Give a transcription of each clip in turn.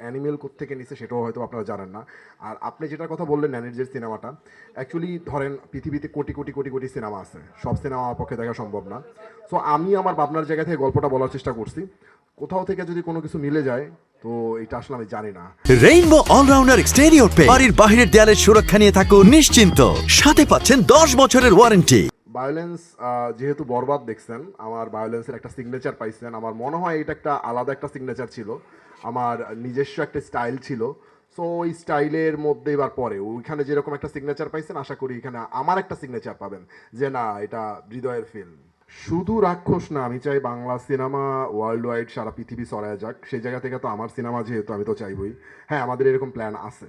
Animal কোত্থেকে নিছে সেটাও হয়তো আপনারা জানেন না। আর আপনি যেটার কথা বললেন ন্যানির সিনেমাটা, অ্যাকচুয়ালি ধরেন পৃথিবীতে কোটি, কোটি, কোটি, কোটি সিনেমা আছে। সব সিনেমা আমার পক্ষে দেখা সম্ভব না। সো আমি আমার ভাবনার জায়গা থেকে গল্পটা বলার চেষ্টা করছি। কোথাও থেকে যদি কোনো কিছু মিলে যায়, তো এটা আসলে আমি জানি না। রেইনবো অলরাউন্ডার এক্সটেরিয়র পেয়ে বাড়ির বাহিরের দেয়ালের সুরক্ষা নিয়ে থাকুন নিশ্চিন্ত। সাথে পাচ্ছেন 10 বছরের ওয়ারেন্টি। ভায়োলেন্স যেহেতু বরবাদ দেখছেন, আমার ভায়োলেন্সের একটা সিগনেচার পাইছেন। আমার মনে হয় এটা একটা আলাদা একটা সিগনেচার ছিল। আমার নিজস্ব একটা স্টাইল ছিল। সো ওই স্টাইলের মধ্যে এবার পরে ওইখানে যেরকম একটা সিগনেচার পাইছেন, আশা করি এখানে আমার একটা সিগনেচার পাবেন, যে না এটা হৃদয়ের ফিল্ম। শুধু রাক্ষস না, আমি চাই বাংলা সিনেমা ওয়ার্ল্ড ওয়াইড সারা পৃথিবী ছড়ায় যাক। সেই জায়গা থেকে তো আমার সিনেমা যেহেতু, আমি তো চাইবই। হ্যাঁ, আমাদের এরকম প্ল্যান আছে।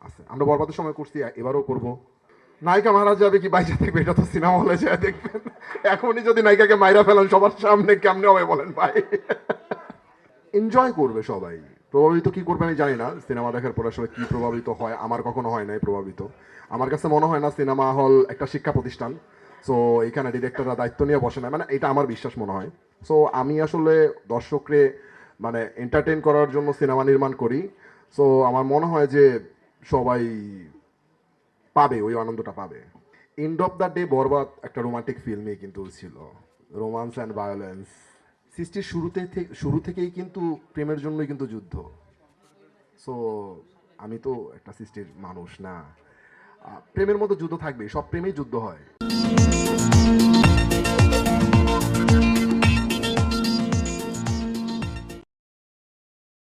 আছে, আমরা বরবাদের সময় করছি, এবারও করব। নায়িকা মারা যাবে কি বাইরে দেখবে, এটা তো সিনেমা হলে যায় দেখবেন। এখনই যদি নায়িকাকে মাইরা ফেলেন সবার সামনে, কেমনে হবে বলেন ভাই? এনজয় করবে সবাই। প্রভাবিত কি করবে আমি জানি না, সিনেমা দেখার পর আসলে কি প্রভাবিত হয়, আমার কখনো হয় নাই প্রভাবিত। আমার কাছে মনে হয় না সিনেমা হল একটা শিক্ষা প্রতিষ্ঠান। সো এখানে ডিরেক্টররা দায়িত্ব নিয়ে বসে না, মানে এটা আমার বিশ্বাস মনে হয়। সো আমি আসলে দর্শকরে মানে এন্টারটেইন করার জন্য সিনেমা নির্মাণ করি। সো আমার মনে হয় যে সবাই পাবে, ওই আনন্দটা পাবে। এন্ড অফ দ্য ডে বরবাদ একটা রোমান্টিক ফিল্মই কিন্তু ছিল। রোমান্স অ্যান্ড ভায়োলেন্স সৃষ্টির শুরু থেকেই কিন্তু প্রেমের জন্যই কিন্তু যুদ্ধ। সো আমি তো একটা সৃষ্টির মানুষ না, প্রেমের মতো যুদ্ধ থাকবে, সব প্রেমেই যুদ্ধ হয়।